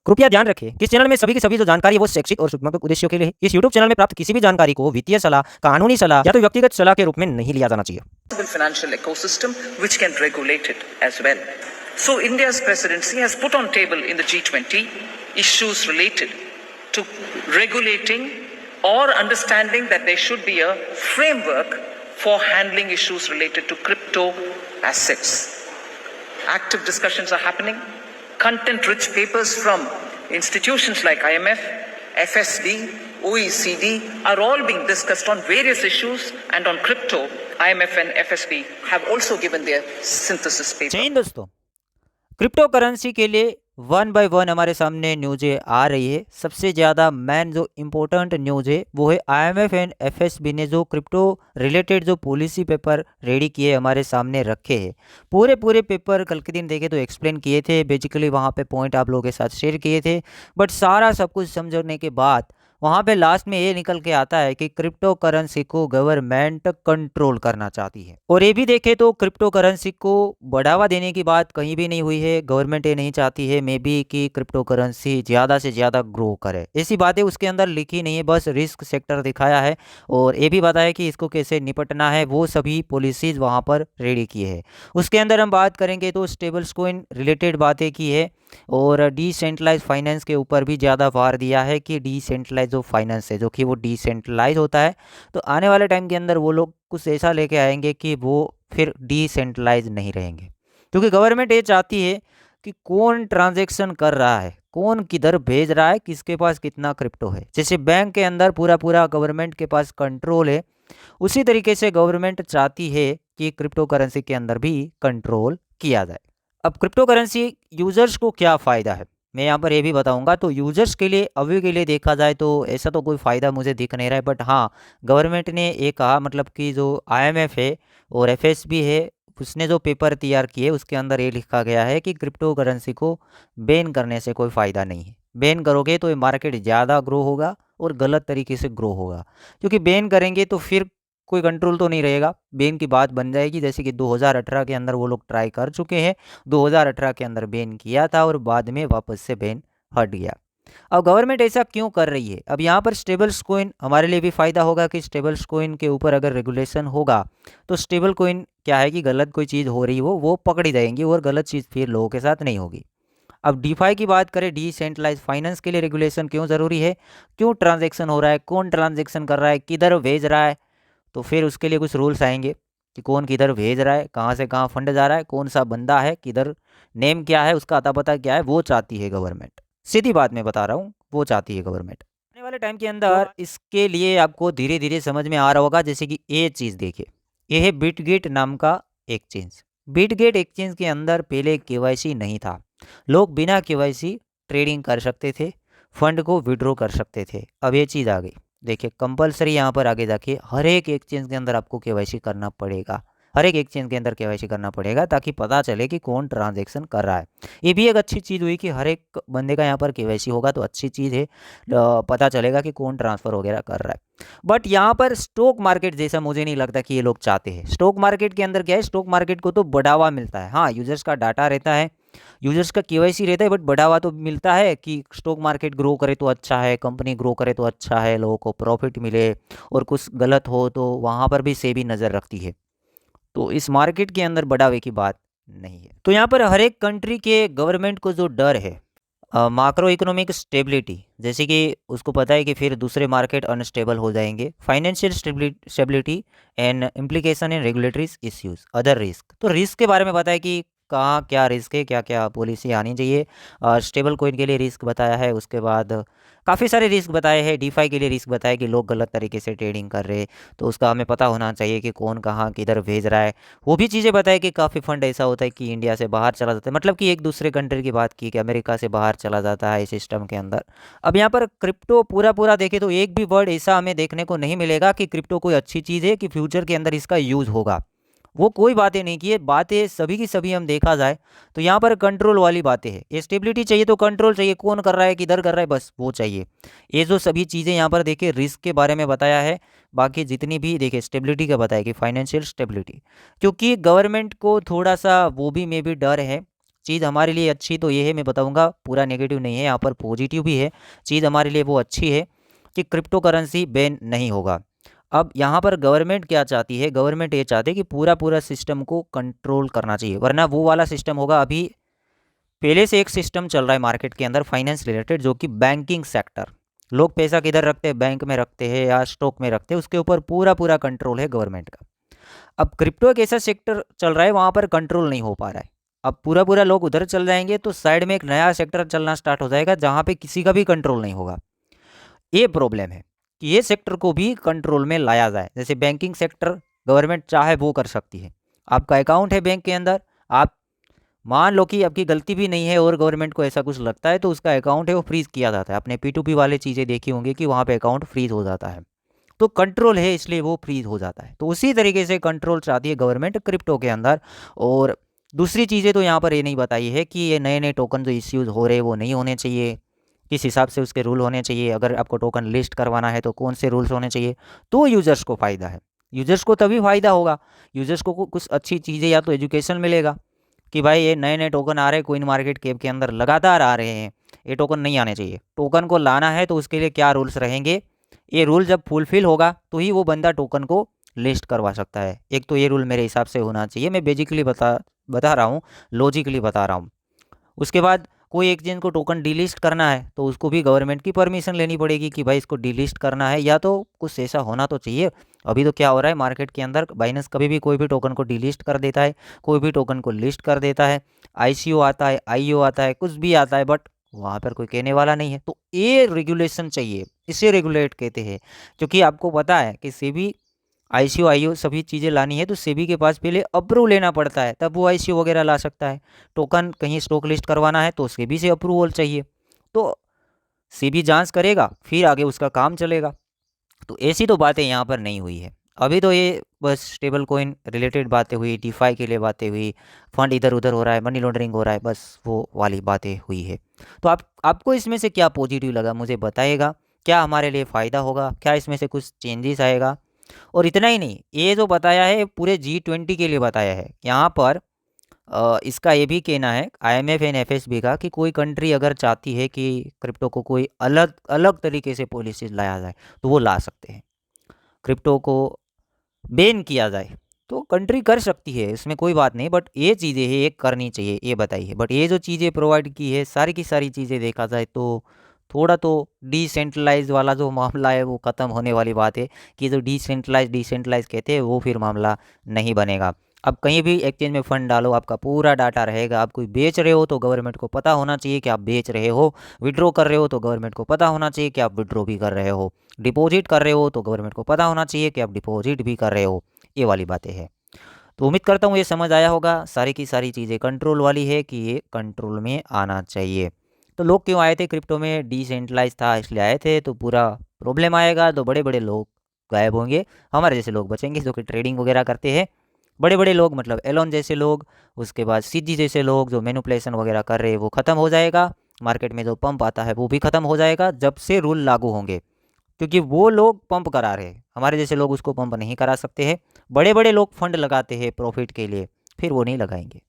कृपया ध्यान रखें कि इस चैनल में सभी की सभी जो जानकारी है वो शैक्षिक और सूचनात्मक उद्देश्यों के लिए है। इस यूट्यूब चैनल में प्राप्त किसी भी जानकारी को वित्तीय सलाह, कानूनी सलाह या तो व्यक्तिगत सलाह के रूप में नहीं लिया जाना चाहिए। Financial ecosystem which can regulate it as well. So India's presidency has put on table in the G20 issues related to regulating or understanding that there should be a framework for handling issues related to crypto assets. Active discussions are happening. Content-rich papers from institutions like IMF, FSB, OECD are all being discussed on various issues, and on crypto, IMF and FSB have also given their synthesis paper. जय हिंद दोस्तों, crypto currency के लिए one by one हमारे सामने न्यूज़ें आ रही है। सबसे ज़्यादा मेन जो इम्पोर्टेंट न्यूज़ है वो है आईएमएफ एंड एफएसबी ने जो क्रिप्टो रिलेटेड जो पॉलिसी पेपर रेडी किए हमारे सामने रखे हैं। पूरे पेपर कल के दिन देखे तो एक्सप्लेन किए थे, बेसिकली वहाँ पे पॉइंट आप लोगों के साथ शेयर किए थे। बट सारा सब कुछ समझने के बाद वहाँ पे लास्ट में ये निकल के आता है कि क्रिप्टो करेंसी को गवर्नमेंट कंट्रोल करना चाहती है। और ये भी देखें तो क्रिप्टो करेंसी को बढ़ावा देने की बात कहीं भी नहीं हुई है। गवर्नमेंट ये नहीं चाहती है मे बी कि क्रिप्टो करेंसी ज़्यादा से ज़्यादा ग्रो करे, ऐसी बातें उसके अंदर लिखी नहीं है। बस रिस्क सेक्टर दिखाया है और ये भी बताया कि इसको कैसे निपटना है, वो सभी पॉलिसीज़ वहाँ पर रेडी किए हैं। उसके अंदर हम बात करेंगे तो स्टेबल्स कॉइन रिलेटेड बातें की है और डिसेंट्रलाइज फाइनेंस के ऊपर भी ज़्यादा भार दिया है कि डिसेंट्रलाइज जो फाइनेंस है जो कि वो डिसेंट्रलाइज होता है तो आने वाले टाइम के अंदर वो लोग कुछ ऐसा लेके आएंगे कि वो फिर डिसेंट्रलाइज नहीं रहेंगे। क्योंकि गवर्नमेंट ये चाहती है कि कौन ट्रांजैक्शन कर रहा है, कौन किधर भेज रहा है, किसके पास कितना क्रिप्टो है। जैसे बैंक के अंदर पूरा गवर्नमेंट के पास कंट्रोल है, उसी तरीके से गवर्नमेंट चाहती है कि क्रिप्टो करेंसी के अंदर भी कंट्रोल किया जाए। अब क्रिप्टो करेंसी यूजर्स को क्या फ़ायदा है मैं यहाँ पर ये भी बताऊंगा। तो यूजर्स के लिए अभी के लिए देखा जाए तो ऐसा तो कोई फ़ायदा मुझे दिख नहीं रहा है। बट हाँ, गवर्नमेंट ने ये कहा, मतलब कि जो आईएमएफ है और एफएसबी है उसने जो पेपर तैयार किए उसके अंदर ये लिखा गया है कि क्रिप्टो करेंसी को बैन करने से कोई फ़ायदा नहीं है। बैन करोगे तो ये मार्केट ज़्यादा ग्रो होगा और गलत तरीके से ग्रो होगा। क्योंकि बैन करेंगे तो फिर कोई कंट्रोल तो नहीं रहेगा, बैन की बात बन जाएगी। जैसे कि 2018 के अंदर वो लोग ट्राई कर चुके हैं, 2018 के अंदर बैन किया था और बाद में वापस से बैन हट गया। अब गवर्नमेंट ऐसा क्यों कर रही है? अब यहाँ पर स्टेबल्स कॉइन हमारे लिए भी फ़ायदा होगा कि स्टेबल्स कॉइन के ऊपर अगर रेगुलेशन होगा तो स्टेबल कॉइन क्या है कि गलत कोई चीज़ हो रही हो वो पकड़ी जाएंगी और गलत चीज़ फिर लोगों के साथ नहीं होगी। अब डीफाई की बात करें, डिसेंट्रलाइज फाइनेंस के लिए रेगुलेशन क्यों ज़रूरी है? क्यों ट्रांजेक्शन हो रहा है, कौन ट्रांजेक्शन कर रहा है, किधर भेज रहा है, तो फिर उसके लिए कुछ रूल्स आएंगे कि कौन किधर भेज रहा है, कहाँ से कहाँ फंड जा रहा है, कौन सा बंदा है, किधर नेम क्या है, उसका अता पता क्या है, वो चाहती है गवर्नमेंट। सीधी बात मैं बता रहा हूँ, वो चाहती है गवर्नमेंट। आने वाले टाइम के अंदर इसके लिए आपको धीरे धीरे समझ में आ रहा होगा। जैसे कि ये चीज़ देखिए, ये है बिटगेट नाम का एक्सचेंज। बिटगेट एक्सचेंज के अंदर पहले केवाईसी नहीं था, लोग बिना केवाईसी ट्रेडिंग कर सकते थे, फंड को विड्रॉ कर सकते थे। अब ये चीज़ आ गई, देखिए कंपलसरी यहाँ पर आगे जाके हर एक एक्सचेंज के अंदर आपको केवाईसी करना पड़ेगा। हर एक एक्सचेंज के अंदर केवाईसी करना पड़ेगा ताकि पता चले कि कौन ट्रांजैक्शन कर रहा है। ये भी एक अच्छी चीज़ हुई कि हर एक बंदे का यहाँ पर केवाईसी होगा तो अच्छी चीज़ है, पता चलेगा कि कौन ट्रांसफ़र वगैरह कर रहा है। बट यहाँ पर स्टॉक मार्केट जैसा मुझे नहीं लगता कि ये लोग चाहते हैं। स्टॉक मार्केट के अंदर क्या है, स्टॉक मार्केट को तो बढ़ावा मिलता है। हाँ, यूजर्स का डाटा रहता है, यूजर्स का केवाईसी रहता है, बट बढ़ावा तो मिलता है कि स्टॉक मार्केट ग्रो करे तो अच्छा है, कंपनी ग्रो करे तो अच्छा है, लोगों को प्रॉफिट मिले, और कुछ गलत हो तो वहाँ पर भी सेबी नज़र रखती है। तो इस मार्केट के अंदर बढ़ावे की बात नहीं है। तो यहाँ पर हर एक कंट्री के गवर्नमेंट को जो डर है माक्रो इकोनॉमिक स्टेबिलिटी, जैसे कि उसको पता है कि फिर दूसरे मार्केट अनस्टेबल हो जाएंगे, financial stability and implication in regulatory issues, other risk. तो रिस्क के बारे में पता है कि कहाँ क्या रिस्क है, क्या क्या पॉलिसी आनी चाहिए। स्टेबल कॉइन के लिए रिस्क बताया है, उसके बाद काफ़ी सारे रिस्क बताए हैं। डीफाई के लिए रिस्क बताया कि लोग गलत तरीके से ट्रेडिंग कर रहे हैं तो उसका हमें पता होना चाहिए कि कौन कहाँ किधर भेज रहा है। वो भी चीज़ें बताए कि काफ़ी फंड ऐसा होता है कि इंडिया से बाहर चला जाता है, मतलब कि एक दूसरे कंट्री की बात की कि अमेरिका से बाहर चला जाता है इस सिस्टम के अंदर। अब यहाँ पर क्रिप्टो पूरा देखें तो एक भी वर्ड ऐसा हमें देखने को नहीं मिलेगा कि क्रिप्टो कोई अच्छी चीज़ है कि फ्यूचर के अंदर इसका यूज़ होगा। वो कोई बातें नहीं की है, बातें सभी की सभी हम देखा जाए तो यहाँ पर कंट्रोल वाली बातें हैं। स्टेबिलिटी चाहिए तो कंट्रोल चाहिए, कौन कर रहा है किधर कर रहा है बस वो चाहिए। ये जो सभी चीज़ें यहाँ पर देखिए रिस्क के बारे में बताया है, बाकी जितनी भी देखिए स्टेबिलिटी का बताया कि फाइनेंशियल स्टेबिलिटी, क्योंकि गवर्नमेंट को थोड़ा सा वो भी मे भी डर है चीज़ हमारे लिए अच्छी तो ये है, मैं बताऊंगा पूरा नेगेटिव नहीं है, यहाँ पर पॉजिटिव भी है। चीज़ हमारे लिए वो अच्छी है कि क्रिप्टो करेंसी बैन नहीं होगा। अब यहाँ पर गवर्नमेंट क्या चाहती है, गवर्नमेंट ये चाहती है कि पूरा सिस्टम को कंट्रोल करना चाहिए, वरना वो वाला सिस्टम होगा। अभी पहले से एक सिस्टम चल रहा है मार्केट के अंदर फाइनेंस रिलेटेड, जो कि बैंकिंग सेक्टर, लोग पैसा किधर रखते हैं, बैंक में रखते हैं या स्टॉक में रखते हैं, उसके ऊपर पूरा कंट्रोल है गवर्नमेंट का। अब क्रिप्टो एक ऐसा सेक्टर चल रहा है वहाँ पर कंट्रोल नहीं हो पा रहा है। अब पूरा लोग उधर चल जाएंगे तो साइड में एक नया सेक्टर चलना स्टार्ट हो जाएगा जहाँ पे किसी का भी कंट्रोल नहीं होगा। ये प्रॉब्लम है कि ये सेक्टर को भी कंट्रोल में लाया जाए। जैसे बैंकिंग सेक्टर गवर्नमेंट चाहे वो कर सकती है। आपका अकाउंट है बैंक के अंदर, आप मान लो कि आपकी गलती भी नहीं है और गवर्नमेंट को ऐसा कुछ लगता है तो उसका अकाउंट है वो फ्रीज किया जाता है। आपने P2P वाले चीज़ें देखी होंगी कि वहाँ पे अकाउंट फ्रीज हो जाता है, तो कंट्रोल है इसलिए वो फ्रीज हो जाता है। तो उसी तरीके से कंट्रोल चाहती है गवर्नमेंट क्रिप्टो के अंदर। और दूसरी चीज़ें तो यहाँ पर ये नहीं बताई है कि ये नए नए टोकन जो इश्यूज हो रहे हैं वो नहीं होने चाहिए, किस हिसाब से उसके रूल होने चाहिए, अगर आपको टोकन लिस्ट करवाना है तो कौन से रूल्स होने चाहिए, तो यूजर्स को फ़ायदा है। यूजर्स को तभी फ़ायदा होगा, यूजर्स को कुछ अच्छी चीज़ें या तो एजुकेशन मिलेगा कि भाई ये नए नए टोकन आ रहे हैं, कोइन मार्केट कैप के अंदर लगातार आ रहे हैं, ये टोकन नहीं आने चाहिए। टोकन को लाना है तो उसके लिए क्या रूल्स रहेंगे, ये रूल जब फुलफिल होगा तो ही वो बंदा टोकन को लिस्ट करवा सकता है। एक तो ये रूल मेरे हिसाब से होना चाहिए, मैं बेसिकली बता रहा हूँ, लॉजिकली बता रहा हूँ। उसके बाद कोई एक्सचेंज को टोकन डिलिस्ट करना है तो उसको भी गवर्नमेंट की परमिशन लेनी पड़ेगी कि भाई इसको डिलिस्ट करना है, या तो कुछ ऐसा होना तो चाहिए। अभी तो क्या हो रहा है मार्केट के अंदर, बाइनेंस कभी भी कोई भी टोकन को डिलिस्ट कर देता है, कोई भी टोकन को लिस्ट कर देता है, ICO आता है, IO आता है, कुछ भी आता है, बट वहाँ पर कोई कहने वाला नहीं है। तो ये रेगुलेशन चाहिए, इसे रेगुलेट कहते हैं। क्योंकि आपको पता है कि सेबी ICO IO सभी चीज़ें लानी है तो सेबी के पास पहले अप्रूव लेना पड़ता है, तब वो ICO वगैरह ला सकता है। टोकन कहीं स्टॉक लिस्ट करवाना है तो सेबी से अप्रूवल चाहिए, तो सेबी जांच करेगा फिर आगे उसका काम चलेगा। तो ऐसी तो बातें यहाँ पर नहीं हुई है। अभी तो ये बस स्टेबल कॉइन रिलेटेड बातें हुई, DeFi के लिए बातें हुई, फंड इधर उधर हो रहा है, मनी लॉन्ड्रिंग हो रहा है, बस वो वाली बातें हुई है। तो आपको इसमें से क्या पॉजिटिव लगा मुझे बताइएगा, क्या हमारे लिए फ़ायदा होगा, क्या इसमें से कुछ चेंजेस आएगा। और इतना ही नहीं, ये जो बताया है पूरे G20 के लिए बताया है। यहाँ पर इसका ये भी कहना है IMF एंड FSB का कि कोई कंट्री अगर चाहती है कि क्रिप्टो को कोई अलग अलग तरीके से पॉलिसीज लाया जाए तो वो ला सकते हैं। क्रिप्टो को बैन किया जाए तो कंट्री कर सकती है, इसमें कोई बात नहीं, बट ये चीज़ें है ये करनी चाहिए, ये बताइए। बट ये जो चीज़ें प्रोवाइड की है सारी की सारी चीज़ें देखा जाए तो थोड़ा तो डिसेंट्रलाइज वाला जो मामला है वो ख़त्म होने वाली बात है कि जो डिसेंट्रलाइज कहते हैं वो फिर मामला नहीं बनेगा। अब कहीं भी एक्सचेंज में फ़ंड डालो, आपका पूरा डाटा रहेगा। आप कोई बेच रहे हो तो गवर्नमेंट को पता होना चाहिए कि आप बेच रहे हो, विड्रॉ कर रहे हो तो गवर्नमेंट को पता होना चाहिए कि आप विड्रॉ भी कर रहे हो, डिपॉजिट कर रहे हो तो गवर्नमेंट को पता होना चाहिए कि आप डिपॉजिट भी कर रहे हो। ये वाली बातें हैं। तो उम्मीद करता हूँ ये समझ आया होगा। सारी की सारी चीज़ें कंट्रोल वाली है कि ये कंट्रोल में आना चाहिए। तो लोग क्यों आए थे क्रिप्टो में, डिसेंट्रलाइज था इसलिए आए थे, तो पूरा प्रॉब्लम आएगा तो बड़े बड़े लोग गायब होंगे, हमारे जैसे लोग बचेंगे जो कि ट्रेडिंग वगैरह करते हैं। बड़े बड़े लोग मतलब एलोन जैसे लोग, उसके बाद सीजी जैसे लोग जो मैनिपुलेशन वगैरह कर रहे हैं वो ख़त्म हो जाएगा। मार्केट में जो पंप आता है वो भी ख़त्म हो जाएगा जब से रूल लागू होंगे, क्योंकि वो लोग पंप करा रहे हैं, हमारे जैसे लोग उसको पंप नहीं करा सकते हैं। बड़े बड़े लोग फंड लगाते हैं प्रॉफिट के लिए, फिर वो नहीं लगाएंगे।